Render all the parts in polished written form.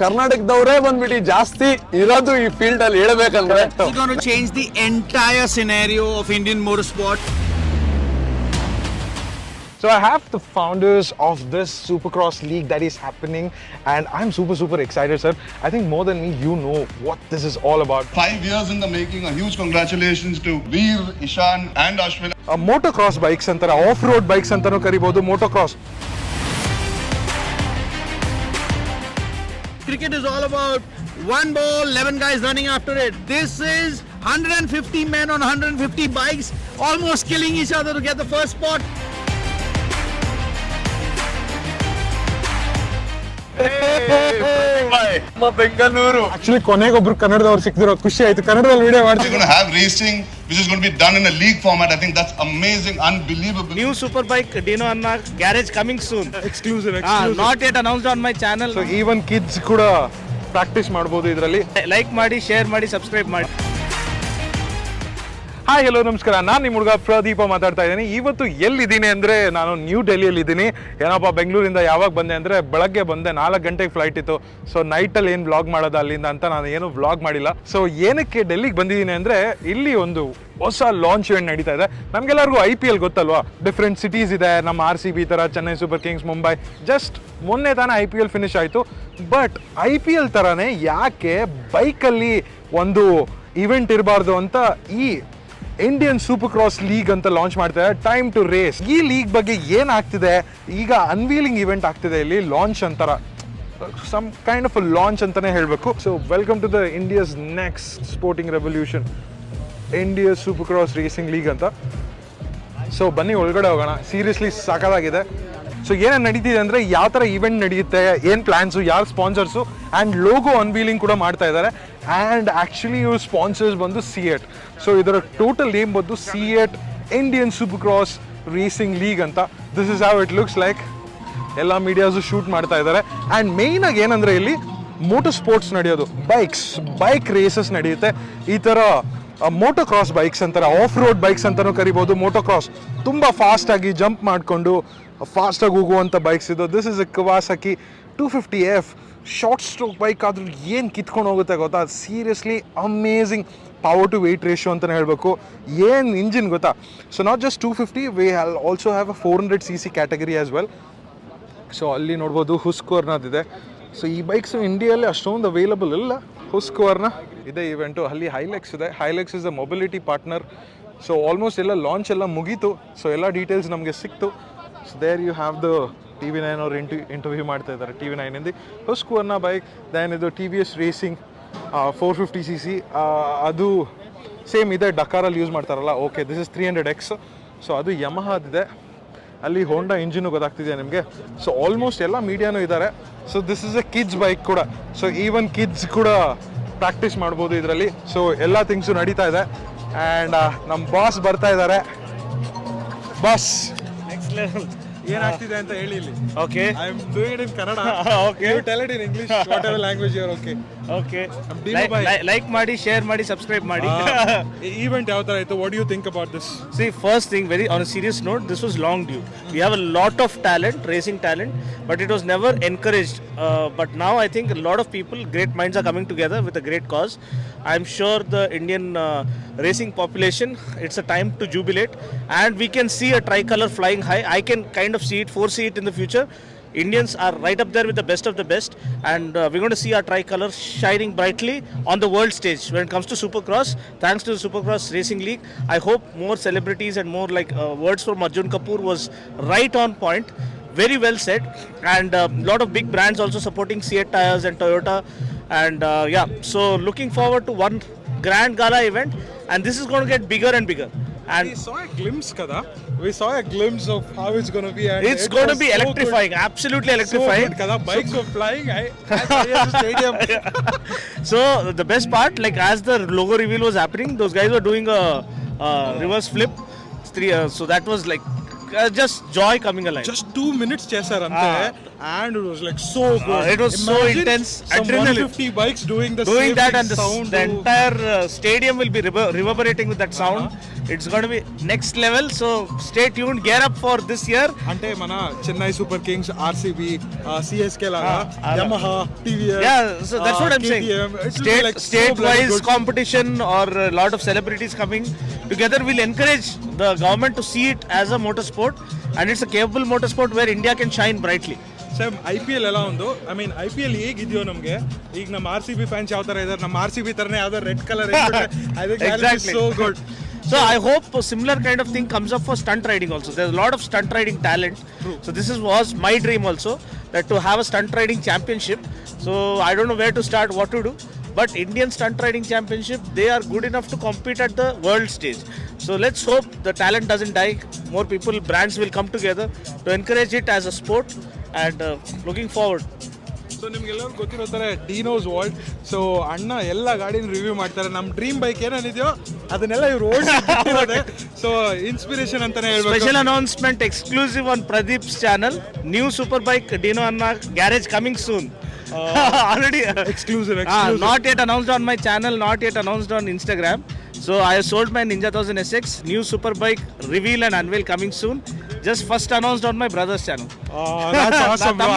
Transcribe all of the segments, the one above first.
ಕರ್ನಾಟಕದವರೇ ಬಂದ್ಬಿಟ್ಟು ಜಾಸ್ತಿ ಇರೋದು ಈ ಫೀಲ್ಡ್ ಅಲ್ಲಿ ಹೇಳ್ಬೇಕಂದ್ರೆ It's going to change the entire scenario of Indian motorsport. So I have the founders of this Supercross League that is happening, and I'm super excited, sir. I think more than me, you know what this is all about. 5 years in the making. A huge congratulations to Veer, Ishan and Ashwin. Motocross bikes ಅಂತಾರೆ, off-road bikes ಅಂತಾನೂ ಕರಿಬಹುದು, motocross. Cricket is all about one ball, 11 guys running after it. This is 150 men on 150 bikes, almost killing each other to get the first spot. Bengaluru Actually, ಕೊನೆಗೊಬ್ರು ಕನ್ನಡದವ್ರು ಸಿಕ್ಕಿದ್ರು, ಖುಷಿ ಆಯ್ತು. ಕನ್ನಡದಲ್ಲಿ video We're ಮಾಡ್ತೀವಿ. going to have racing, which is going to be done in a league format. I think that's amazing, unbelievable. New Superbike Dino Anna garage coming soon. Exclusive. Not yet announced on my channel. So even kids ಕೂಡ practice ಮಾಡಬಹುದು ಇದರಲ್ಲಿ. Like ಮಾಡಿ, share ಮಾಡಿ, subscribe ಮಾಡಿ. Hi hello ನಮಸ್ಕಾರ, ನಾನು ನಿಮ್ಮ ಹುಡುಗ ಪ್ರದೀಪ ಮಾತಾಡ್ತಾ ಇದ್ದೀನಿ. ಇವತ್ತು ಎಲ್ಲಿದ್ದೀನಿ ಅಂದರೆ ನಾನು ನ್ಯೂ ಡೆಲ್ಲಿಯಲ್ಲಿ ಇದ್ದೀನಿ. ಏನಪ್ಪ ಬೆಂಗಳೂರಿಂದ ಯಾವಾಗ ಬಂದೆ ಅಂದರೆ ಬೆಳಗ್ಗೆ ಬಂದೆ, 4 ಗಂಟೆಗೆ ಫ್ಲೈಟ್ ಇತ್ತು. ಸೊ ನೈಟಲ್ಲಿ ಏನು ವ್ಲಾಗ್ ಮಾಡೋದು ಅಲ್ಲಿಂದ ಅಂತ ನಾನು ಏನು ವ್ಲಾಗ್ ಮಾಡಿಲ್ಲ. ಸೊ ಏನಕ್ಕೆ ಡೆಲ್ಲಿಗೆ ಬಂದಿದ್ದೀನಿ ಅಂದರೆ ಇಲ್ಲಿ ಒಂದು ಹೊಸ ಲಾಂಚ್ ಇವೆಂಟ್ ನಡೀತಾ ಇದೆ. ನಮಗೆಲ್ಲರಿಗೂ IPL ಗೊತ್ತಲ್ವಾ, ಡಿಫ್ರೆಂಟ್ ಸಿಟೀಸ್ ಇದೆ. ನಮ್ಮ RCB ಥರ Chennai Super Kings, Mumbai. Just ಮೊನ್ನೆ ತಾನೇ IPL ಫಿನಿಶ್ ಆಯಿತು. ಬಟ್ IPL ಥರನೇ ಯಾಕೆ ಬೈಕಲ್ಲಿ ಒಂದು ಇವೆಂಟ್ ಇರಬಾರ್ದು ಅಂತ ಈ ಇಂಡಿಯನ್ ಸೂಪರ್ಕ್ರಾಸ್ ಲೀಗ್ ಅಂತ ಲಾಂಚ್ ಮಾಡ್ತಾರೆ. Time to race. ಈ ಲೀಗ್ ಬಗ್ಗೆ ಏನಾಗ್ತಿದೆ ಈಗ, ಅನ್ವೀಲಿಂಗ್ ಇವೆಂಟ್ ಆಗ್ತಿದೆ ಇಲ್ಲಿ, ಲಾಂಚ್ ಅಂತಾರ, ಸಮ್ ಕೈಂಡ್ ಆಫ್ ಲಾಂಚ್ ಅಂತಾನೆ ಹೇಳಬೇಕು. So welcome to the India's next sporting revolution, India supercross racing league ಅಂತ. ಸೊ ಬನ್ನಿ ಒಳಗಡೆ ಹೋಗೋಣ. ಸೀರಿಯಸ್ಲಿ ಸಾಕಾಗಿದೆ. ಸೊ ಏನೇನು ನಡೀತಿದೆ ಅಂದರೆ, ಯಾವ ಥರ ಇವೆಂಟ್ ನಡೆಯುತ್ತೆ, ಏನು ಪ್ಲ್ಯಾನ್ಸು, ಯಾರು ಸ್ಪಾನ್ಸರ್ಸು, ಆ್ಯಂಡ್ ಲೋಗೋ ಅನ್ವೀಲಿಂಗ್ ಕೂಡ ಮಾಡ್ತಾ ಇದ್ದಾರೆ. ಆ್ಯಂಡ್ ಆ್ಯಕ್ಚುಲಿ ಇವ್ರ ಸ್ಪಾನ್ಸರ್ಸ್ ಬಂದು C8. ಸೊ ಇದರ ಟೋಟಲ್ ನೇಮ್ ಬಂದು C8 ಇಂಡಿಯನ್ ಸೂಪರ್ಕ್ರಾಸ್ ರೇಸಿಂಗ್ ಲೀಗ್ ಅಂತ. This is how it looks like. ಎಲ್ಲ ಮೀಡಿಯಾಸು ಶೂಟ್ ಮಾಡ್ತಾ ಇದ್ದಾರೆ. ಆ್ಯಂಡ್ ಮೇಯ್ನಾಗಿ ಏನಂದರೆ ಇಲ್ಲಿ ಮೋಟೋ ಸ್ಪೋರ್ಟ್ಸ್ ನಡೆಯೋದು, ಬೈಕ್ ರೇಸಸ್ ನಡೆಯುತ್ತೆ. ಈ ಥರ ಮೋಟೋಕ್ರಾಸ್ ಬೈಕ್ಸ್ ಅಂತಾರೆ, ಆಫ್ ರೋಡ್ ಬೈಕ್ಸ್ ಅಂತಲೂ ಕರಿಬೋದು. ಮೋಟೋಕ್ರಾಸ್ ತುಂಬ ಫಾಸ್ಟಾಗಿ ಜಂಪ್ ಮಾಡಿಕೊಂಡು ಫಾಸ್ಟಾಗಿ ಹೋಗುವಂಥ ಬೈಕ್ಸ್ ಇದು. This is a Kawasaki 250F short stroke bike. ಆದ್ರೂ ಏನು ಕಿತ್ಕೊಂಡು ಹೋಗುತ್ತೆ ಗೊತ್ತಾ, seriously amazing power to weight ratio ಅಂತಲೇ ಹೇಳಬೇಕು. ಏನು ಇಂಜಿನ್ ಗೊತ್ತಾ. So not just 250, we also have a 400cc category as well. So ಅಲ್ಲಿ ನೋಡ್ಬೋದು ಹುಸ್ಕೋರ್ನದಿದೆ. ಸೊ ಈ ಬೈಕ್ಸು ಇಂಡಿಯಲ್ಲಿ ಅಷ್ಟೊಂದು ಅವೈಲಬಲ್ ಇಲ್ಲ. ಹುಸ್ಕೋರ್ನ ಇದೆ ಇವೆಂಟು. ಅಲ್ಲಿ ಹೈಲೆಕ್ಸ್ ಇದೆ. ಹೈಲೆಕ್ಸ್ is a mobility partner. So almost ಎಲ್ಲ ಲಾಂಚ್ ಎಲ್ಲ ಮುಗೀತು. ಸೊ ಎಲ್ಲ ಡೀಟೇಲ್ಸ್ ನಮಗೆ ಸಿಕ್ತು. So there you have the TV9 ಅವ್ರು ಇಂಟರ್ವ್ಯೂ ಮಾಡ್ತಾ ಇದ್ದಾರೆ. TV9 Husqvarna bike. ದೆನ್ ಇದು TVS ರೇಸಿಂಗ್ 450cc, ಅದು ಸೇಮ್ ಇದೆ, ಡಕಾರಲ್ಲಿ ಯೂಸ್ ಮಾಡ್ತಾರಲ್ಲ. Okay, this is 300X. So ಅದು ಯಮಹಾದಿದೆ. ಅಲ್ಲಿ ಹೋಂಡಾ ಇಂಜಿನು ಗೊತ್ತಾಗ್ತಿದೆ ನಿಮಗೆ. ಸೊ ಆಲ್ಮೋಸ್ಟ್ ಎಲ್ಲ ಮೀಡಿಯಾನೂ ಇದ್ದಾರೆ. So this is A kids bike ಕೂಡ. ಸೊ ಈವನ್ ಕಿಡ್ಸ್ ಕೂಡ ಪ್ರಾಕ್ಟೀಸ್ ಮಾಡ್ಬೋದು ಇದರಲ್ಲಿ. ಸೊ ಎಲ್ಲ ಥಿಂಗ್ಸು ನಡೀತಾ ಇದೆ. ಆ್ಯಂಡ್ ನಮ್ಮ ಬಾಸ್ ಬರ್ತಾ ಇದ್ದಾರೆ. Boss, Next level. ಏನಾಗ್ತಿದೆ ಅಂತ ಹೇಳಿ ಇಲ್ಲಿ. Okay. I am doing it in Kannada. Okay. You tell it in English, whatever language you are okay. Okay. Dino bhai. Like ಮಾಡಿ, share ಮಾಡಿ, subscribe ಮಾಡಿ. Event ಯಾವ ಥರ ಆಯಿತು? What do you think about this? See, first thing, very on a serious note, this was long due. We have a lot of talent, racing talent, but it was never encouraged. But now I think a lot of people, great minds are coming together with a great cause. I'm sure the Indian racing population, it's a time to jubilate, and we can see a tricolor flying high. I can kind of foresee it in the future. Indians are right up there with the best of the best, and we're going to see our tricolor shining brightly on the world stage when it comes to Supercross. Thanks to the Supercross Racing League, I hope more celebrities and more like words from Arjun Kapoor was right on point. Very well said, and a lot of big brands also supporting C8 Tires and Toyota, and yeah, so looking forward to one grand gala event, and this is going to get bigger and bigger. And We saw a glimpse, kada. We saw a glimpse of how it's going to be. And it's going to be electrifying, absolutely electrifying. So good, kada. Bikes were flying. At stadium. So the best part, like as the logo reveal was happening, those guys were doing a reverse flip. So that was like just joy coming alive. Just 2 minutes చేశారంతే and it was like so good. It was so intense, some adrenaline. 150 bikes doing the Doing same that, and sound. the entire stadium will be reverberating with that sound. It's going to be next level, so stay tuned, gear up for this year. అంటే మన Chennai Super Kings RCB CSK లాగా Yamaha TVS Yeah, so that's what I'm saying. State-wise competition or a lot of celebrities coming together will encourage the government to see it as a motorsport, and it's a capable motorsport where India can shine brightly. Same IPL ಎಲ್ಲ ಒಂದು I mean IPL ಹೇಗಿದೆಯೋ ನಮಗೆ ಈಗ ನಮ್ಮ RCB fans ಯಾವ ತರ ಇದಾರೆ, ನಮ್ಮ RCB ತರನೇ ಯಾವ್ದೋ red colour Exactly. So good. So I hope a similar kind of thing comes up for stunt riding also. There's a lot of stunt riding talent. So this was my dream also, that to have a stunt riding championship. So I don't know where to start, what to do. But Indian Stunt Riding Championship, they are good enough to compete at the world stage. So let's hope the talent doesn't die. More people, brands will come together to encourage it as a sport, and looking forward. So ನಿಮ್ಗೆಲ್ಲರೂ ಗೊತ್ತಿರೋ ಥರ ಡಿನೋಸ್ world. So ಅಣ್ಣ ಎಲ್ಲ ಗಾಡಿನ review ಮಾಡ್ತಾರೆ. ನಮ್ಮ dream bike ಏನೇನಿದೆಯೋ ಅದನ್ನೆಲ್ಲ ಇವ್ರು ಓಡಿಸಿರೋದೆ. ಸೊ ಇನ್ಸ್ಪಿರೇಷನ್ ಅಂತಾನೆ ಹೇಳ್ಬೇಕು. Special announcement exclusive on Pradeep's channel. New super bike Dino Anna garage coming soon. Already exclusive. Not yet announced on my channel, not yet announced on Instagram. So I have sold my Ninja 1000 SX. New super bike reveal and unveil coming soon. Just first announced on my brother's channel. That's awesome, bro.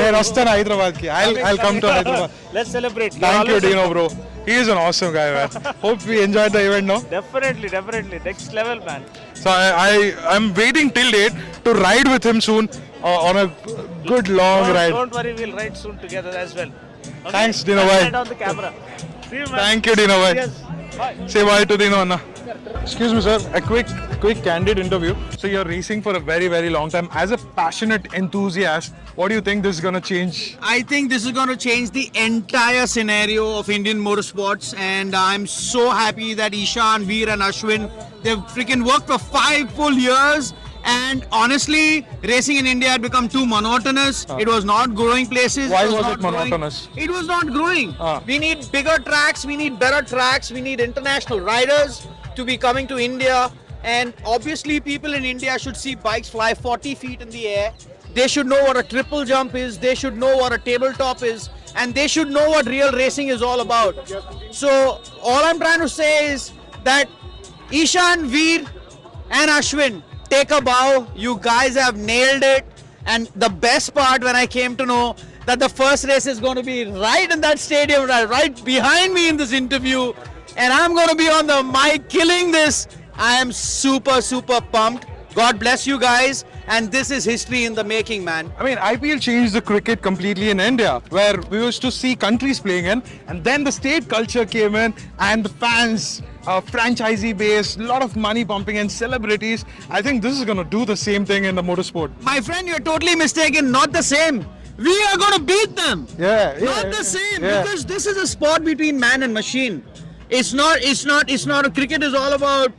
నేను వస్తాను హైదరాబాద్కి. I'll come to Hyderabad. Let's celebrate. Thank you, Dino, bro. He is an awesome guy, man. Hope we enjoyed the event, no? Definitely. Next level, man. So I'm waiting till date to ride with him soon on a good long ride. Don't worry, we'll ride soon together as well. Okay? Thanks, Dino bhai. Right on the camera. See you, man. Thank you, Dino bhai. Yes. Bye. Say bye to Dino Anna. Excuse me, sir. A quick candid interview. So you're racing for a very, very long time. As a passionate enthusiast, what do you think this is going to change? I think this is going to change the entire scenario of Indian motorsports, and I'm so happy that Ishan, Veer and Ashwin, they've freaking worked for 5 full years, and honestly, racing in India had become too monotonous. It was not growing places. Why was not it monotonous? It was not growing. We need bigger tracks, we need better tracks, we need international riders to be coming to India, and obviously people in India should see bikes fly 40 feet in the air. They should know what a triple jump is, they should know what a tabletop is, and they should know what real racing is all about. So all I'm trying to say is that Ishan, Veer and Ashwin, take a bow. You guys have nailed it, and the best part when I came to know that the first race is going to be right in that stadium, right behind me in this interview, and I'm going to be on the mic killing this. I am super pumped. God bless you guys, and this is history in the making, man. I mean, IPL changed the cricket completely in India, where we used to see countries playing in, and then the state culture came in, and the fans, franchisee base, a lot of money pumping and celebrities. I think this is going to do the same thing in the motorsport. My friend, you're totally mistaken. Not the same. We are going to beat them. Not the same, because this is a sport between man and machine. It's not. Cricket is all about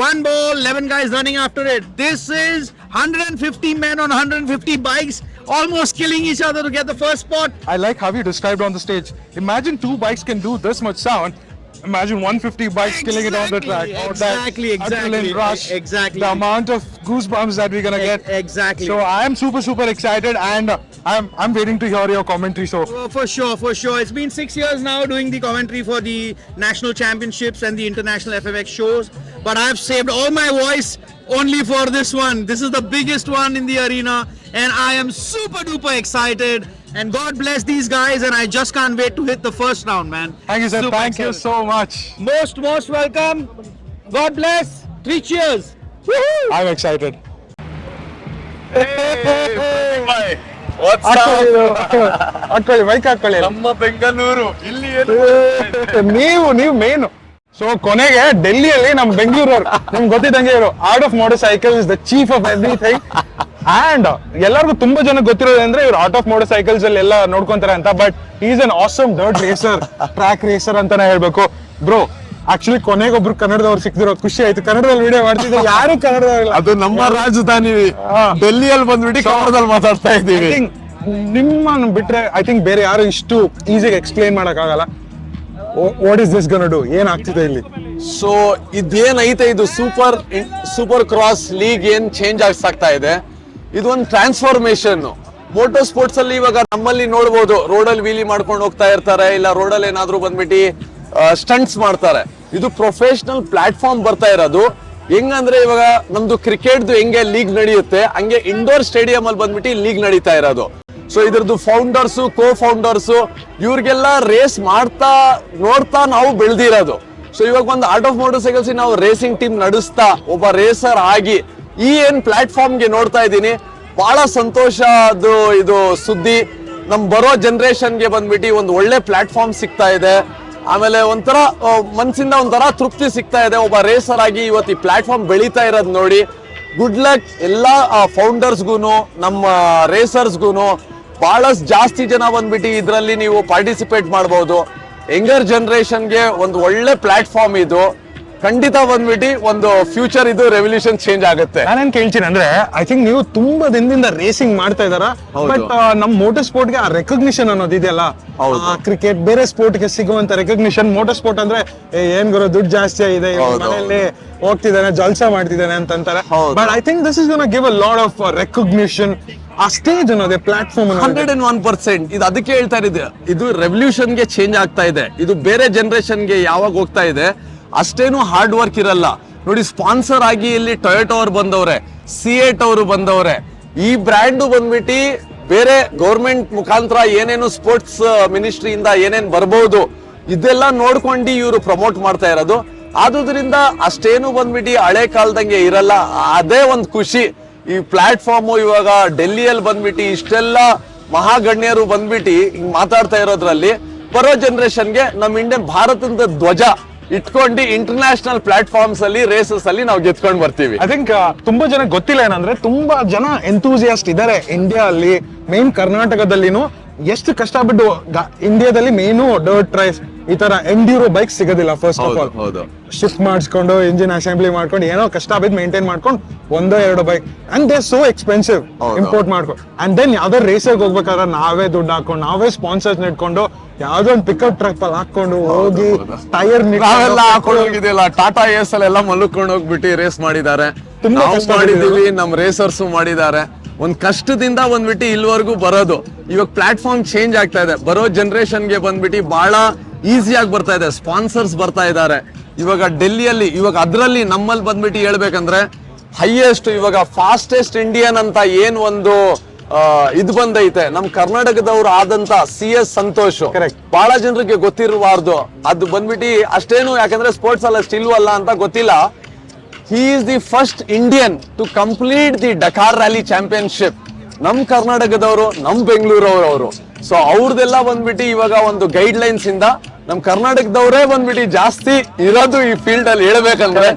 one ball, 11 guys running after it. This is 150 men on 150 bikes, almost killing each other to get the first spot. I like how you described on the stage. Imagine 2 bikes can do this much sound. Imagine 150 bikes killing it on the track. Exactly. Adrenaline rush. Exactly. The amount of goosebumps that we're gonna get. Exactly. So I am super excited, and I'm waiting to hear your commentary. So For sure. It's been 6 years now doing the commentary for the national championships and the international FMX shows, but I've saved all my voice only for this one. This is the biggest one in the arena, and I am super duper excited. And God bless these guys, and I just can't wait to hit the first round, man. thank you, sir. Super Thank you excited. so much. Most welcome. God bless. 3 cheers. Woohoo! I'm excited. ಹಾಕೊಳ್ಳಿ bike ಹಾಕೊಳ್ಳಿ. ನಮ್ಮ ಬೆಂಗಳೂರು ಇಲ್ಲಿ ನೀವು main. So ಕೊನೆಗೆ ಡೆಲ್ಲಿಯಲ್ಲಿ ನಮ್ ಬೆಂಗಳೂರವ್ರು ನಿಮ್ಗೆ ಗೊತ್ತಿದ್ದಂಗೆ ಇವರು art of motor cycle is the chief of everything. And ಎಲ್ಲರಿಗೂ ತುಂಬಾ ಜನ ಗೊತ್ತಿರೋದು ಅಂದ್ರೆ ಇವ್ರು ಆರ್ಟ್ ಆಫ್ ಮೋಟರ್ ಸೈಕಲ್ಸ್ ಅಲ್ಲಿ ಎಲ್ಲ ನೋಡ್ಕೊಂತಾರೆ ಅಂತ. But is an awesome dirt racer, track racer ಅಂತಾನೆ ಹೇಳ್ಬೇಕು. ಬ್ರೋ, ಆಕ್ಚುಲಿ ಕೊನೆಗೊಬ್ರು ಕನ್ನಡದವ್ರು ಸಿಕ್ಕಿರೋ ಖುಷಿ ಆಯ್ತು. ಕನ್ನಡದಲ್ಲಿ ವಿಡಿಯೋ ಮಾಡ್ತಿದ್ರೆ ಯಾರು ಕನ್ನಡದವ್ರಿಲ್ಲ. ಅದು ನಮ್ಮ ರಾಜಧಾನಿ ಡೆಲ್ಲಿಯಲ್ಲಿ ಬಂದ್ಬಿಟ್ಟು ಕನ್ನಡದಲ್ಲಿ ಮಾತಾಡ್ತಾ ಇದ್ದೀವಿ. ನಿಮ್ಮ ಬಿಟ್ರೆ ಐ ಥಿಂಕ್ ಬೇರೆ ಯಾರು ಇಷ್ಟು ಈಸಿಯಾಗಿ ಎಕ್ಸ್ಪ್ಲೈನ್ ಮಾಡಕ್ ಆಗಲ್ಲ. What is this gonna do, ಏನ್ ಆಗ್ತಿದೆ ಇಲ್ಲಿ. ಸೊ ಇದೇನೈತೆ ಇದು ಸೂಪರ್ ಕ್ರಾಸ್ ಲೀಗ್ ಏನ್ ಚೇಂಜ್ ಆಗ್ತಾ ಇದೆ, ಇದು ಒಂದು ಟ್ರಾನ್ಸ್ಫಾರ್ಮೇಶನ್. ಮೋಟೋ ಸ್ಪೋರ್ಟ್ಸ್ ಅಲ್ಲಿ ಇವಾಗ ನಮ್ಮಲ್ಲಿ ನೋಡ್ಬೋದು, ರೋಡಲ್ಲಿ ವೀಲಿ ಮಾಡ್ಕೊಂಡು ಹೋಗ್ತಾ ಇರ್ತಾರೆ, ಇಲ್ಲ ರೋಡಲ್ಲಿ ಏನಾದ್ರು ಬಂದ್ಬಿಟ್ಟು ಸ್ಟಂಟ್ಸ್ ಮಾಡ್ತಾರೆ. ಇದು ಪ್ರೊಫೆಷನಲ್ ಪ್ಲಾಟ್ಫಾರ್ಮ್ ಬರ್ತಾ ಇರೋದು. ಹೆಂಗಂದ್ರೆ ಇವಾಗ ನಮ್ದು ಕ್ರಿಕೆಟ್ದು ಹೆಂಗೆ ಲೀಗ್ ನಡೆಯುತ್ತೆ ಹಂಗೆ ಇಂಡೋರ್ ಸ್ಟೇಡಿಯಂ ಅಲ್ಲಿ ಬಂದ್ಬಿಟ್ಟು ಲೀಗ್ ನಡೀತಾ ಇರೋದು. ಸೊ ಇದ್ರದ್ದು ಫೌಂಡರ್ಸ್, ಕೋ ಫೌಂಡರ್ಸ್ ಇವ್ರಿಗೆಲ್ಲ ರೇಸ್ ಮಾಡ್ತಾ ನೋಡ್ತಾ ನಾವು ಬೆಳೆದಿರೋದು. ಸೊ ಇವಾಗ ಒಂದು ಆರ್ಟ್ ಆಫ್ ಮೋಟರ್ ಸೈಕಲ್ಸ್ ನಾವು ರೇಸಿಂಗ್ ಟೀಮ್ ನಡೆಸ್ತಾ ಒಬ್ಬ ರೇಸರ್ ಆಗಿ ಈ ಏನ್ ಪ್ಲಾಟ್ಫಾರ್ಮ್ಗೆ ನೋಡ್ತಾ ಇದ್ದೀನಿ, ಬಹಳ ಸಂತೋಷ. ಅದು ಇದು ಸುದ್ದಿ ನಮ್ ಬರೋ ಜನರೇಷನ್ಗೆ ಬಂದ್ಬಿಟ್ಟು ಒಂದು ಒಳ್ಳೆ ಪ್ಲಾಟ್ಫಾರ್ಮ್ ಸಿಗ್ತಾ ಇದೆ. ಆಮೇಲೆ ಒಂಥರ ಮನ್ಸಿಂದ ಒಂಥರ ತೃಪ್ತಿ ಸಿಗ್ತಾ ಇದೆ. ಒಬ್ಬ ರೇಸರ್ ಆಗಿ ಇವತ್ತು ಈ ಪ್ಲಾಟ್ಫಾರ್ಮ್ ಬೆಳೀತಾ ಇರೋದು ನೋಡಿ, ಗುಡ್ ಲಕ್ ಎಲ್ಲಾ ಫೌಂಡರ್ಸ್ಗೂನು ನಮ್ಮ ರೇಸರ್ಸ್ಗೂನು. ಬಹಳಷ್ಟು ಜಾಸ್ತಿ ಜನ ಬಂದ್ಬಿಟ್ಟು ಇದರಲ್ಲಿ ನೀವು ಪಾರ್ಟಿಸಿಪೇಟ್ ಮಾಡಬಹುದು. ಯಂಗರ್ ಜನರೇಷನ್ಗೆ ಒಂದು ಒಳ್ಳೆ ಪ್ಲಾಟ್ಫಾರ್ಮ್ ಇದು. ಖಂಡಿತ ಬಂದ್ಬಿಟ್ಟು ಒಂದು ಫ್ಯೂಚರ್ ಇದು ರೆವಲ್ಯೂಷನ್ ಚೇಂಜ್ ಆಗುತ್ತೆ. ನಾನೇನ್ ಕೇಳ್ತೀನಿ ಅಂದ್ರೆ, ಐ ಥಿಂಕ್ ನೀವು ತುಂಬಾ ದಿನದಿಂದ ರೇಸಿಂಗ್ ಮಾಡ್ತಾ ಇದಾರ, ಬಟ್ ನಮ್ ಮೋಟರ್ ಸ್ಪೋರ್ಟ್ ಗೆ ಆ ರೆಕಗ್ನಿಷನ್ ಅನ್ನೋದು ಇದೆಯಲ್ಲ, ಕ್ರಿಕೆಟ್ ಬೇರೆ ಸ್ಪೋರ್ಟ್ ಗೆ ಸಿಗುವಂತ ರೆಕಗ್ನಿಷನ್, ಮೋಟರ್ ಸ್ಪೋರ್ಟ್ ಅಂದ್ರೆ ಏನ್ ಗುರು ದುಡ್ಡು ಜಾಸ್ತಿ ಇದೆ, ಮನೆಯಲ್ಲಿ ಹೋಗ್ತಿದ್ದಾನೆ ಜಲ್ಸಾ ಮಾಡ್ತಿದ್ದಾನೆ ಅಂತಾರೆ. But I think this is gonna give a lot of recognition. ಆ ಸ್ಟೇಜ್ ಅನ್ನೋದೇ ಪ್ಲಾಟ್ಫಾರ್ಮ್ 101%. ಇದು ಅದಕ್ಕೆ ಹೇಳ್ತಾ ಇರೋದು, ಇದು ರೆವಲ್ಯೂಷನ್ ಗೆ ಚೇಂಜ್ ಆಗ್ತಾ ಇದೆ. ಇದು ಬೇರೆ ಜನರೇಷನ್ ಗೆ ಯಾವಾಗ ಹೋಗ್ತಾ ಇದೆ ಅಷ್ಟೇನು ಹಾರ್ಡ್ ವರ್ಕ್ ಇರಲ್ಲ ನೋಡಿ. ಸ್ಪಾನ್ಸರ್ ಆಗಿ ಇಲ್ಲಿ ಟೊಯೋಟೋ ಅವ್ರು ಬಂದವ್ರೆ, C8 ಅವರು ಬಂದವ್ರೆ. ಈ ಬ್ರ್ಯಾಂಡು ಬಂದ್ಬಿಟ್ಟು ಬೇರೆ ಗೌರ್ಮೆಂಟ್ ಮುಖಾಂತರ ಏನೇನು ಸ್ಪೋರ್ಟ್ಸ್ ಮಿನಿಸ್ಟ್ರಿಯಿಂದ ಏನೇನ್ ಬರ್ಬೋದು ಇದೆಲ್ಲ ನೋಡ್ಕೊಂಡು ಇವರು ಪ್ರಮೋಟ್ ಮಾಡ್ತಾ ಇರೋದು. ಆದುದರಿಂದ ಅಷ್ಟೇನು ಬಂದ್ಬಿಟ್ಟು ಹಳೆ ಕಾಲದಂಗೆ ಇರಲ್ಲ. ಅದೇ ಒಂದು ಖುಷಿ. ಈ ಪ್ಲಾಟ್ಫಾರ್ಮ್ ಇವಾಗ ಡೆಲ್ಲಿಯಲ್ಲಿ ಬಂದ್ಬಿಟ್ಟು ಇಷ್ಟೆಲ್ಲ ಮಹಾಗಣ್ಯರು ಬಂದ್ಬಿಟ್ಟು ಹಿಂಗ್ ಮಾತಾಡ್ತಾ ಇರೋದ್ರಲ್ಲಿ ಬರೋ ಜನರೇಷನ್ಗೆ ನಮ್ಮ ಇಂಡಿಯನ್ ಭಾರತದ ಧ್ವಜ ಇಟ್ಕೊಂಡು ಇಂಟರ್ನ್ಯಾಷನಲ್ ಪ್ಲಾಟ್ಫಾರ್ಮ್ಸ್ ಅಲ್ಲಿ ರೇಸಸ್ ಅಲ್ಲಿ ನಾವು ಗೆದ್ಕೊಂಡು ಬರ್ತೀವಿ. ಐ ಥಿಂಕ್ ತುಂಬಾ ಜನ ಗೊತ್ತಿಲ್ಲ ಏನಂದ್ರೆ, ತುಂಬಾ ಜನ ಎಂತೂಸಿಯಾಸ್ಟ್ ಇದಾರೆ ಇಂಡಿಯಾ ಅಲ್ಲಿ, ಮೇನ್ ಕರ್ನಾಟಕದಲ್ಲಿನೂ. ಎಷ್ಟು ಕಷ್ಟಪಟ್ಟು ಇಂಡಿಯಾದಲ್ಲಿ ಮೇನು ಡರ್ಟ್ ರೈಸ್ ಈ ತರ ಎಂಡ್ಯೂರೋ ಬೈಕ್ ಸಿಗೋದಿಲ್ಲ. ಫಸ್ಟ್ ಆಫ್ ಆಲ್ ಶಿಫ್ಟ್ ಮಾಡಿಸ್ಕೊಂಡು ಇಂಜಿನ್ ಅಸೆಂಬ್ಲಿ ಮಾಡ್ಕೊಂಡು ಏನೋ ಕಷ್ಟ ಬಿದ್ದು ಮೇಂಟೈನ್ ಮಾಡ್ಕೊಂಡು 1-2 bike, and they so expensive import ಮಾಡ್ಕೊಂಡು. ಅಂಡ್ ದೆನ್ ಯಾವ್ದೋ ರೇಸರ್ಗೆ ಹೋಗ್ಬೇಕಾದ್ರೆ ನಾವೇ ದುಡ್ಡು ಹಾಕೊಂಡು ನಾವೇ ಸ್ಪಾನ್ಸರ್ಸ್ ಇಟ್ಕೊಂಡು ಯಾವ್ದೋ ಒಂದು ಪಿಕಪ್ ಟ್ರಕ್ ಅಲ್ಲಿ ಹಾಕೊಂಡು ಹೋಗಿ ಟೈರ್ ನಾವೆಲ್ಲ ಹಾಕೊಂಡು ಹೋಗಿದ್ದಿಲ್ಲ. ಟಾಟಾ ಎಸ್ ಎಲ್ಲ ಮಲ್ಕೊಂಡು ಹೋಗ್ಬಿಟ್ಟು ರೇಸ್ ಮಾಡಿದ್ದಾರೆ, ಮಾಡಿದೀವಿ, ನಮ್ ರೇಸರ್ಸ್ ಮಾಡಿದ್ದಾರೆ. ಒಂದ್ ಕಷ್ಟದಿಂದ ಬಂದ್ಬಿಟ್ಟು ಇಲ್ವರೆಗೂ ಬರೋದು. ಇವಾಗ ಪ್ಲಾಟ್ಫಾರ್ಮ್ ಚೇಂಜ್ ಆಗ್ತಾ ಇದೆ. ಬರೋ ಜನರೇಷನ್ಗೆ ಬಂದ್ಬಿಟ್ಟು ಬಹಳ ಈಸಿಯಾಗಿ ಬರ್ತಾ ಇದೆ. ಸ್ಪಾನ್ಸರ್ಸ್ ಬರ್ತಾ ಇದ್ದಾರೆ. ಇವಾಗ ಡೆಲ್ಲಿಯಲ್ಲಿ ಇವಾಗ ಅದ್ರಲ್ಲಿ ನಮ್ಮಲ್ಲಿ ಬಂದ್ಬಿಟ್ಟು ಹೇಳ್ಬೇಕಂದ್ರೆ ಹೈಯೆಸ್ಟ್ ಇವಾಗ ಫಾಸ್ಟೆಸ್ಟ್ ಇಂಡಿಯನ್ ಅಂತ ಏನ್ ಒಂದು ಇದು ಬಂದೈತೆ ನಮ್ ಕರ್ನಾಟಕದವ್ರು ಆದಂತ CS ಸಂತೋಷ್. ಬಹಳ ಜನರಿಗೆ ಗೊತ್ತಿರಬಾರ್ದು ಅದು ಬಂದ್ಬಿಟ್ಟು ಅಷ್ಟೇನು, ಯಾಕಂದ್ರೆ ಸ್ಪೋರ್ಟ್ಸ್ ಅಲ್ಲ ಸ್ಟಿಲ್ವಲ್ಲ ಅಂತ ಗೊತ್ತಿಲ್ಲ. He is the first Indian to complete the Dakar Rally Championship. ನಮ್ ಕರ್ನಾಟಕದವರು, ನಮ್ ಬೆಂಗಳೂರವರು. ಸೊ ಅವ್ರದೆಲ್ಲ ಬಂದ್ಬಿಟ್ಟು ಇವಾಗ ಒಂದು ಗೈಡ್ ಲೈನ್ಸ್ ಇಂದ ನಮ್ ಕರ್ನಾಟಕದವರೇ ಬಂದ್ಬಿಟ್ಟು ಜಾಸ್ತಿ ಇರೋದು ಈ ಫೀಲ್ಡ್ ಅಲ್ಲಿ. ಹೇಳ್ಬೇಕಂದ್ರೆ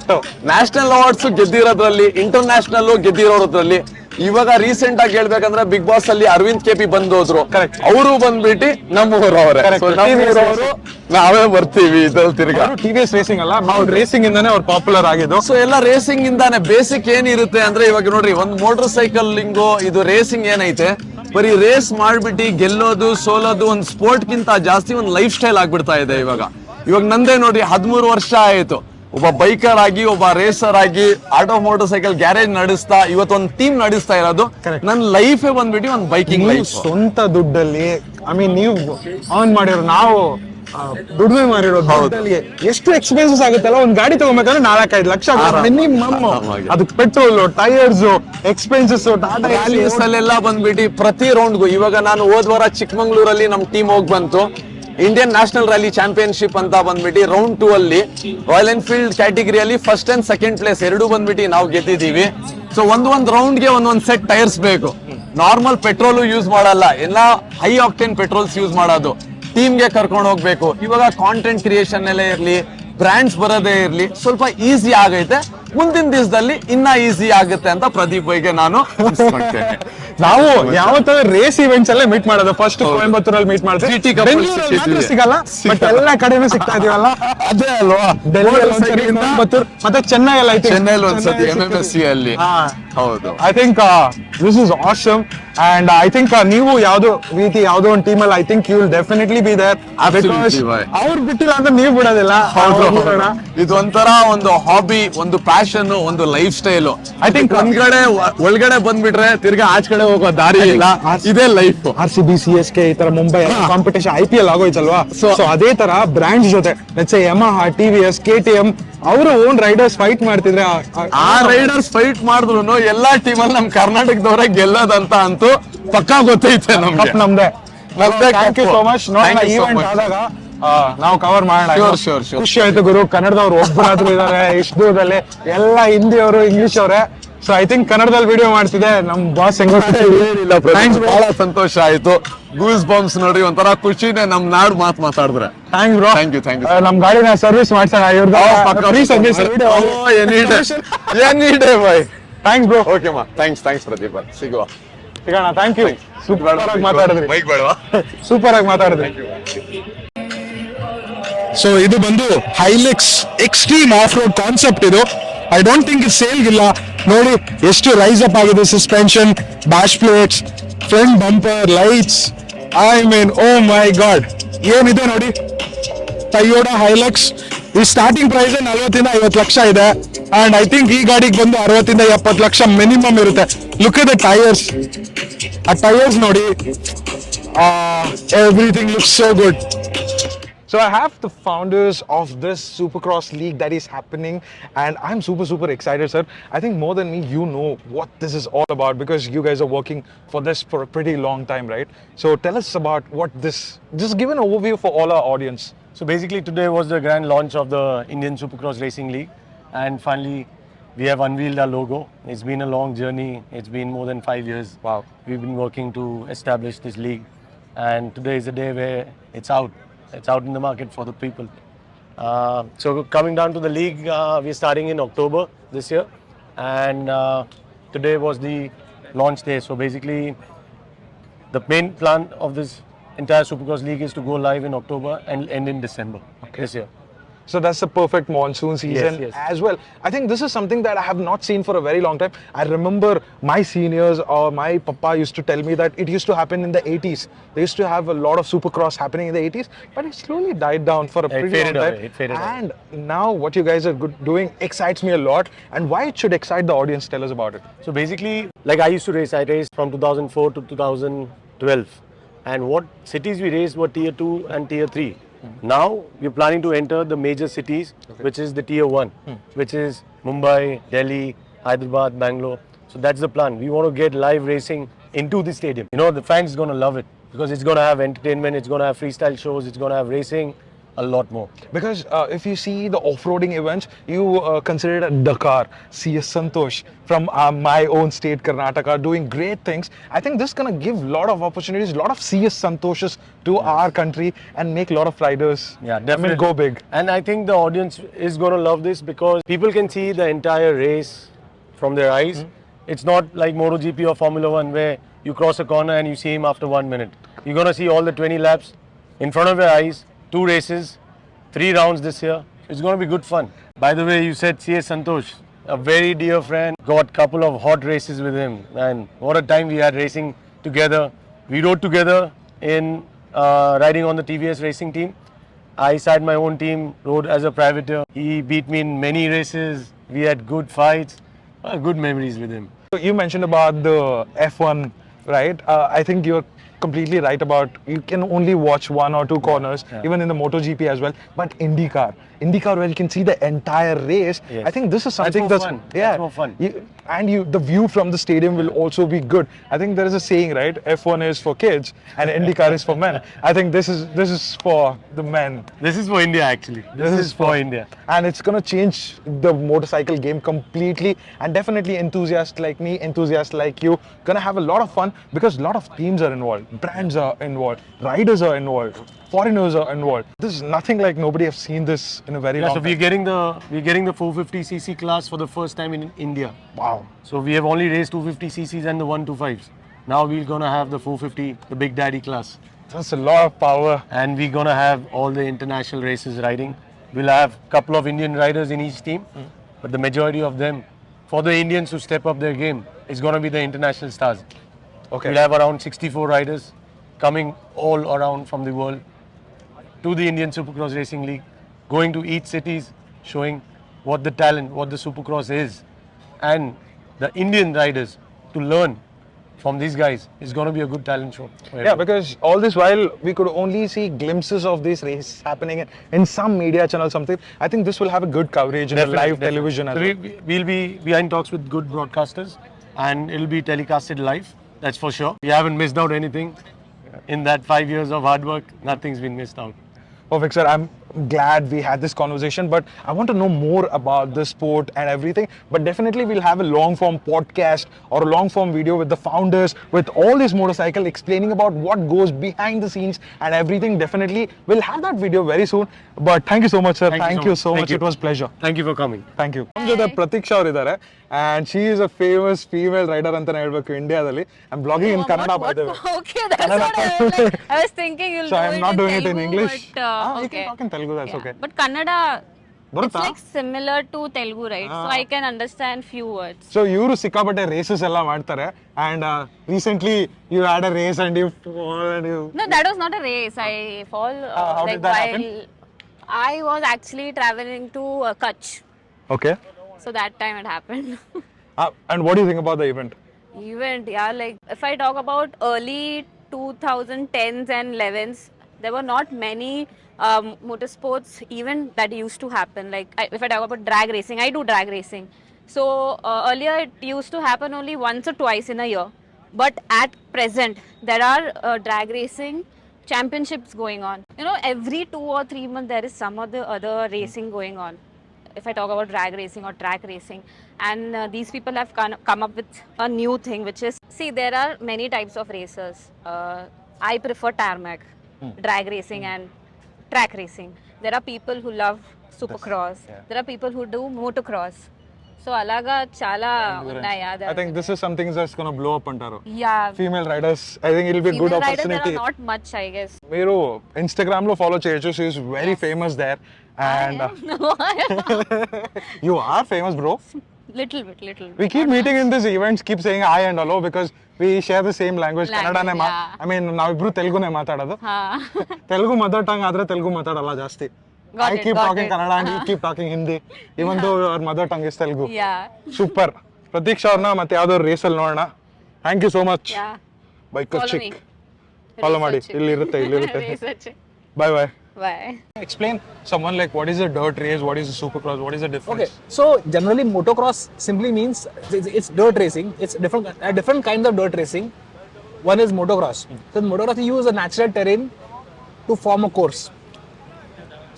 ನ್ಯಾಷನಲ್ ಅವಾರ್ಡ್ಸ್ ಗೆದ್ದಿರೋದ್ರಲ್ಲಿ, ಇಂಟರ್ನ್ಯಾಷನಲ್ ಗೆದ್ದಿರೋದ್ರಲ್ಲಿ. ಇವಾಗ ರೀಸೆಂಟ್ ಆಗಿ ಹೇಳ್ಬೇಕಂದ್ರೆ ಬಿಗ್ ಬಾಸ್ ಅಲ್ಲಿ ಅರವಿಂದ್ KP ಬಂದೋದ್ರು, ಅವರು ಬಂದ್ಬಿಟ್ಟು ನಮ್ಮೂರವ್ರೆ. ನಾವೇ ಬರ್ತೀವಿ ಇದ್ರಲ್ಲಿ ತಿರ್ಗಾ. TVS ರೇಸಿಂಗ್ ಅಲ್ಲ, ರೇಸಿಂಗ್ ಇಂದಾನೆ ಅವ್ರು ಪಾಪ್ಯುಲರ್ ಆಗಿದ್ದು. ಸೊ ಎಲ್ಲ ರೇಸಿಂಗ್ ಇಂದಾನೆ. ಬೇಸಿಕ್ ಏನಿರುತ್ತೆ ಅಂದ್ರೆ ಇವಾಗ ನೋಡ್ರಿ, ಒಂದು ಮೋಟರ್ ಸೈಕಲಿಂಗು ಇದು ರೇಸಿಂಗ್ ಏನೈತೆ, ಬರೀ ರೇಸ್ ಮಾಡ್ಬಿಟ್ಟು ಗೆಲ್ಲೋದು ಸೋಲೋದು ಒಂದು ಸ್ಪೋರ್ಟ್ ಗಿಂತ ಜಾಸ್ತಿ ಒಂದು ಲೈಫ್ ಸ್ಟೈಲ್ ಆಗ್ಬಿಡ್ತಾ ಇದೆ ಇವಾಗ. ನಂದೇ ನೋಡ್ರಿ 13 ವರ್ಷ ಆಯ್ತು ಒಬ್ಬ ಬೈಕರ್ ಆಗಿ, ಒಬ್ಬ ರೇಸರ್ ಆಗಿ, art of motor cycle garage ನಡೆಸ್ತಾ ಇವತ್ತೊಂದು ಟೀಮ್ ನಡೆಸ್ತಾ ಇರೋದು. ನನ್ನ ಲೈಫೇ ಬಂದ್ಬಿಟ್ಟು ಒಂದು ಬೈಕಿಂಗ್ ಲೈಫ್. ಸ್ವಂತ ದುಡ್ಡಲ್ಲಿ, ಐ ಮೀನ್ ನೀವು ಆನ್ ಮಾಡಿರೋ, ನಾವು ದುಡಿಮೆ ಮಾಡಿರೋದು. ಎಷ್ಟು ಎಕ್ಸ್ಪೆನ್ಸಸ್ ಆಗುತ್ತಲ್ಲ ಒಂದ್ ಗಾಡಿ ತಗೋಬೇಕಂದ್ರೆ 4-5 ಲಕ್ಷ ಮಿನಿಮಮ್. ಅದಕ್ಕೆ ಪೆಟ್ರೋಲ್, ಟೈರ್ಸ್, ಎಕ್ಸ್ಪೆನ್ಸಸ್. ಅಲ್ಲೆಲ್ಲ ಬಂದ್ಬಿಟ್ಟು ಪ್ರತಿ ರೌಂಡ್ಗೂ ಇವಾಗ ನಾನು ಹೋದ್ವಾರ ಚಿಕ್ಕಮಂಗ್ಳೂರಲ್ಲಿ ನಮ್ ಟೀಮ್ ಹೋಗಿ ಬಂತು. ಇಂಡಿಯನ್ ನ್ಯಾಷನಲ್ ರ್ಯಾಲಿ ಚಾಂಪಿಯನ್ಶಿಪ್ ಅಂತ ಬಂದ್ಬಿಟ್ಟು ರೌಂಡ್ 2 ಅಲ್ಲಿ ರಾಯಲ್ ಎನ್ಫೀಲ್ಡ್ ಕ್ಯಾಟಗಿರಿಯಲ್ಲಿ ಫಸ್ಟ್ ಅಂಡ್ ಸೆಕೆಂಡ್ ಪ್ಲೇಸ್ ಎರಡೂ ಬಂದ್ಬಿಟ್ಟು ನಾವು ಗೆದ್ದಿದ್ದೀವಿ. ಸೊ ಒಂದೊಂದು ರೌಂಡ್ಗೆ ಒಂದೊಂದು ಸೆಟ್ ಟೈರ್ಸ್ ಬೇಕು. ನಾರ್ಮಲ್ ಪೆಟ್ರೋಲ್ ಯೂಸ್ ಮಾಡಲ್ಲ, ಎಲ್ಲ ಹೈ ಆಕ್ಟೇನ್ ಪೆಟ್ರೋಲ್ಸ್ ಯೂಸ್ ಮಾಡೋದು. ಟೀಮ್ಗೆ ಕರ್ಕೊಂಡು ಹೋಗ್ಬೇಕು. ಇವಾಗ ಕಾಂಟೆಂಟ್ ಕ್ರಿಯೇಷನ್ ಎಲ್ಲ ಇರ್ಲಿ, ಬ್ರ್ಯಾಂಡ್ಸ್ ಬರೋದೇ ಇರ್ಲಿ, ಸ್ವಲ್ಪ ಈಸಿ ಆಗೈತೆ. ಮುಂದಿನ ದಿವಸದಲ್ಲಿ ಇನ್ನ ಈಸಿ ಆಗುತ್ತೆ ಅಂತ ಪ್ರದೀಪ್ ಬೈಗೆ ನಾನು ನಾವು ಯಾವತ್ತಾದ್ರೂ ರೇಸ್ ಇವೆಂಟ್ಸ್ ಅಲ್ಲೇ ಮೀಟ್ ಮಾಡೋದು. ಫಸ್ಟ್ ಕೊಯಂಬತ್ತೂರಲ್ಲಿ ಮೀಟ್ ಮಾಡಿದ್ವಿ, GT couples ಬೆಂಗಳೂರಲ್ಲಿ ಮಾತ್ರ ಸಿಕ್ಕಿದ್ವಿ. ಸಿಗಲ್ಲ, ಬಟ್ ಎಲ್ಲ ಕಡೆನೂ ಸಿಗ್ತಾ ಇದೀವಲ್ಲ. ಅದೇ ಅಲ್ವಾ, ಡೆಲ್ಲಿಯಲ್ಲಿ ಒಂದ್ಸರಿ, ಕೊಯಂಬತ್ತೂರ್, ಮತ್ತೆ ಚೆನ್ನೈಯಲ್ಲಿ ಐ ಥಿಂಕ್. ಚೆನ್ನೈಲಿ ಒಂದ್ಸತಿ MMSC ಅಲ್ಲಿ. ಹೌದು, I think this is awesome. And I think ನೀವು ಯಾವ್ದೋ ರೀತಿ ಯಾವ್ದೋ ಒಂದು ಟೀಮಲ್ಲಿ I think you will definitely be there. Absolutely, bhai. ಅವ್ರು ಬಿಟ್ಟಿಲ್ಲ ಅಂದ್ರೆ ನೀವು ಬಿಡೋದಿಲ್ಲ. ಇದು ಒಂಥರ ಒಂದು ಹಾಬಿ, ಒಂದು ಪ್ಯಾಷನ್, ಒಂದು ಲೈಫ್ ಸ್ಟೈಲ್. ಐ ಥಿಂಕ್ ಒಂದ್ಗಡೆ ಒಳಗಡೆ ಬಂದ್ಬಿಟ್ರೆ ತಿರ್ಗಾ ಆಚ ಕಡೆ ಹೋಗೋ ದಾರಿ ಇಲ್ಲ, ಇದೇ ಲೈಫ್. RCB, CSK ಈ ತರ ಮುಂಬೈ ಕಾಂಪಿಟೇಷನ್ IPL ಆಗೋಯ್ತಲ್ವಾ, ಸೊ ಅದೇ ತರ ಬ್ರಾಂಡ್ಸ್ ಜೊತೆ let's say Yamaha, TVS, KTM ಅವರು ಓನ್ ರೈಡರ್ಸ್ ಫೈಟ್ ಮಾಡ್ತಿದ್ರೆ ಆ ರೈಡರ್ಸ್ ಫೈಟ್ ಮಾಡಿದ್ರು ಎಲ್ಲಾ ಟೀಮಲ್ಲಿ ನಮ್ ಕರ್ನಾಟಕದವರೇ ಗೆಲ್ಲೋದಂತ ಅಂತೂ ಪಕ್ಕಾ ಗೊತ್ತೈತೆ ನಮ್ಗೆ. ನಮ್ದೇ. Thank you so much. ನೋಡೋಣ Thank you so event much. ಆದಾಗ ನಾವು ಕವರ್ ಮಾಡೋಣ. Sure. ಖುಷಿ ಆಯ್ತು ಗುರು, ಕನ್ನಡದವ್ರು ಒಬ್ಬರಾದ್ರೂ ಇದಾರೆ ಇಷ್ಟು ದೂರದಲ್ಲಿ. ಎಲ್ಲ ಹಿಂದಿಯವರು, ಇಂಗ್ಲಿಷ್ ಅವರೇ. ಸೊ ಐ ಥಿಂಕ್ ಕನ್ನಡದಲ್ಲಿ ವಿಡಿಯೋ ಮಾಡ್ತಿದೆ ನಮ್ ಬಾಸ್. ಏನಿಲ್ಲ, ಬಹಳ ಸಂತೋಷ ಆಯ್ತು. ಗೂಸ್ ಬಾಂಬ್ಸ್ ನೋಡ್ರಿ, ಒಂಥರ ಖುಷಿನೇ ನಮ್ ನಾಡು ಮಾತಾಡಿದ್ರೆ. Thanks bro. Thank you. ನಮ್ ಗಾಡಿನ ಸರ್ವಿಸ್ ಮಾಡ್ಸೋಣ any day by. Thanks bro. Okay ಮಾ, ಥ್ಯಾಂಕ್ಸ್ ಪ್ರದೀಪ್. ಸಿಗುವ. ಸಿಗೋಣ. Thank you. ಸೂಪರ್ ಆಗಿ ಮಾತಾಡಿದ್ರಿ. ಬೈಕ್ ಬೇಡವಾ? ಸೂಪರ್ ಆಗಿ ಮಾತಾಡಿದ್ರಿ. ಸೊ ಇದು ಬಂದು Hilux extreme off road concept. ಇದು ಐ ಡೋಂಟ್ ಥಿಂಕ್ ಇದು ಸೇಲ್ಗಿಲ್ಲ. ನೋಡಿ ಎಷ್ಟು ರೈಸ್ ಅಪ್ ಆಗಿದೆ. Suspension, bash plates, front bumper, lights. I mean oh my God, ಏನಿದೆ ನೋಡಿ. ಟಯೋಟಾ ಹೈಲೆಕ್ಸ್ ಈ ಸ್ಟಾರ್ಟಿಂಗ್ ಪ್ರೈಸ್ 40 ಇಂದ 50 ಲಕ್ಷ ಇದೆ. ಅಂಡ್ ಐ ಥಿಂಕ್ ಈ ಗಾಡಿಗೆ ಬಂದು 60 ಇಂದ 70 ಲಕ್ಷ ಮಿನಿಮಮ್ ಇರುತ್ತೆ. Look at the tyres. ಆ ಟೈರ್ಸ್ ನೋಡಿ, everything looks so good. So I have the founders of this Supercross League that is happening, and I'm super excited, sir. I think more than me, you know what this is all about because you guys are working for this for a pretty long time, right? So tell us about what this. Just give an overview for all our audience. So basically today was the grand launch of the Indian Supercross Racing League, and finally we have unveiled our logo. It's been a long journey. It's been more than 5 years. Wow. We've been working to establish this league, and today is the day where it's out. It's out in the market for the people. So coming down to the league, we're starting in October this year, and today was the launch day. So basically, the main plan of this entire Supercross League is to go live in October and end in December this year. So that's the perfect monsoon season Yes. as well. I think this is something that I have not seen for a very long time. I remember my seniors or my papa used to tell me that it used to happen in the 80s. They used to have a lot of Supercross happening in the 80s, but it slowly died down for a pretty long time. It faded away. And now what you guys are doing excites me a lot. And why it should excite the audience? Tell us about it. So basically, like I used to race, I raced from 2004 to 2012. And what cities we raced were tier 2 and tier 3. Now we're planning to enter the major cities, which is the tier 1, which is Mumbai, Delhi, Hyderabad, Bangalore. So that's the plan. We want to get live racing into the stadium. You know, the fans is going to love it because it's going to have entertainment, it's going to have freestyle shows, it's going to have racing, a lot more. Because if you see the off-roading events, you consider Dakar, CS Santosh from my own state, Karnataka, doing great things. I think this is going to give a lot of opportunities, a lot of CS Santoshes to our country and make a lot of riders go big. And I think the audience is going to love this because people can see the entire race from their eyes. It's not like MotoGP or Formula 1 where you cross a corner and you see him after 1 minute. You're going to see all the 20 laps in front of your eyes. 2 races, 3 rounds this year. It's going to be good fun. By the way, you said CS Santosh, a very dear friend. Got a couple of hot races with him, and what a time we had racing together. We rode together in riding on the TVS racing team. I sat my own team, rode as a privateer. He beat me in many races. We had good fights, good memories with him. So you mentioned about the F1, right? I think you're completely right about you can only watch 1 or 2 corners, even in the MotoGP as well. But IndyCar where you can see the entire race. Yes. I think this is something that's more fun. That's more fun. The view from the stadium will also be good. I think there is a saying, right? F1 is for kids and IndyCar is for men. I think this is for the men. This is for India actually. This is for India. And it's going to change the motorcycle game completely, and definitely enthusiasts like me, enthusiasts like you, going to have a lot of fun because a lot of teams are involved, brands are involved, riders are involved, foreigners are involved. This is nothing like nobody have seen this in a very long So time. we're getting the 450cc class for the first time in India. Wow. So we have only raced 250cc's and the 125s. Now we're gonna have the 450, the Big Daddy class. That's a lot of power. And we're gonna have all the international races riding. We'll have a couple of Indian riders in each team, but the majority of them, for the Indians to step up their game, is gonna be the international stars. Okay. We'll have around 64 riders coming all around from the world to the Indian Supercross Racing League, going to each cities, showing what the talent, what the Supercross is, and the Indian riders to learn from these guys. It's going to be a good talent show. Yeah, because all this while we could only see glimpses of this race happening in some media channel, something. I think this will have a good coverage in the live television as So well. we'll be behind talks with good broadcasters, and it'll be telecasted live. That's for sure. We haven't missed out anything. In that 5 years of hard work, nothing's been missed out. Perfect, sir. I'm glad we had this conversation, but I want to know more about the sport and everything. But definitely we'll have a long form podcast or a long form video with the founders, with all this motorcycle, explaining about what goes behind the scenes and everything. Definitely we'll have that video very soon. But thank you so much, sir. Thank you so much. It was a pleasure. Thank you for coming. Thank you. ನಮ್ಮ ಜೊತೆ ಪ್ರತೀಕ್ಷಾ ಅವರು ಇದ್ದಾರೆ and she is a famous female rider ಅಂತಾನೆ ಹೇಳ್ಬೇಕು ಇಂಡಿಯಾದಲ್ಲಿ. I'm blogging in Kannada by the way. Okay, that's what I was like. I was thinking you'll So do I'm it not in doing it in Telugu, English. but, You okay. can talk in Telugu, that's Yeah. okay. But Kannada, it's ಬರುತ್ತಾ? like similar to Telugu, right? So I can understand few words. So ಇವರು ಸಿಕ್ಕಾಪಟ್ಟೆ races ಎಲ್ಲ ಮಾಡ್ತಾರೆ and recently you had a race and you fall and you No, that was not a race. I fall how like did that while happen? I was actually traveling to Kutch. Okay. So that time it happened. And what do you think about the event? Event, yeah, like if I talk about early 2010s and 11s, there were not many motorsports event that used to happen. Like if I talk about drag racing, I do drag racing. So earlier it used to happen only once or twice in a year. But at present, there are drag racing championships going on. You know, every 2 or 3 months there is some other racing going on. If I talk about drag racing or track racing, and these people have come up with a new thing, which is, see, there are many types of racers. I prefer tarmac, drag racing and track racing. There are people who love supercross. There are people who do motocross. So alaga chala unnaya. I think this is something that's going to blow up antaru. Yeah. Female riders, I think it'll be a good Female riders, opportunity. there are not much, I guess. మీరు Instagram లో follow చేయొచ్చు. She is very famous there and No, you are famous, bro. little bit. We keep meeting in these events, keep saying hi and hello because we share the same language. Kannadaನೇ yeah. I mean ನಾವಿಬ್ರು ತೆಲುಗುನೇ ಮಾತಾಡೋದು. Telugu mother tongue ಆದ್ರೆ ತೆಲುಗು ಮಾತಾಡಲ್ಲ ಜಾಸ್ತಿ. I keep talking Kannada and you keep talking Hindi, even though your mother tongue is Telugu. Yeah. Super. Pratiksha ಅವ್ರನ್ನ ಮತ್ತೆ ಯಾವ್ದಾದ್ರು ರೇಸಲ್ಲಿ ನೋಡೋಣ. Thank you so much. Yeah. Bye, Follow chick. me. Follow ಮಾಡಿ. Research it. ಇಲ್ಲಿರುತ್ತೆ. Research it. Bye bye. Bye. Explain someone like what is a dirt race, what is a supercross, what is the difference? Okay, so generally motocross simply means it's dirt racing. It's different kinds of dirt racing. One is motocross. So in motocross you use a natural terrain to form a course.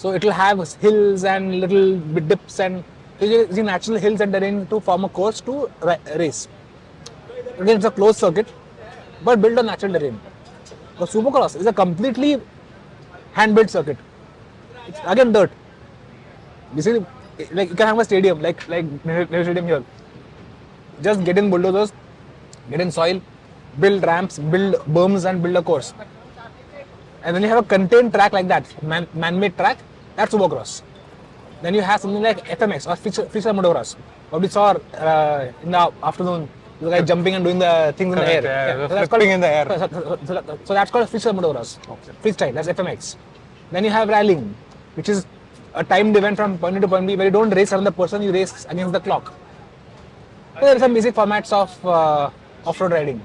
So it will have hills and little bit dips and using natural hills and terrain to form a course to race. Again, it's a closed circuit, but built on natural terrain. But supercross is a completely hand-built circuit. It's again dirt. You see, like you can have a stadium like Nehru Stadium here. Just get in bulldozers, get in soil, build ramps, build berms, and build a course. And then you have a contained track like that, man-made track. That's supercross. Then you have something like FMX or freestyle motocross. What we saw in the afternoon, the guy jumping and doing the things in the air. So that's flipping in the air. So that's called freestyle motocross. Okay. Freestyle, that's FMX. Then you have rallying, which is a timed event from point A to point B, where you don't race around the person, you race against the clock. So there are some basic formats of off-road riding.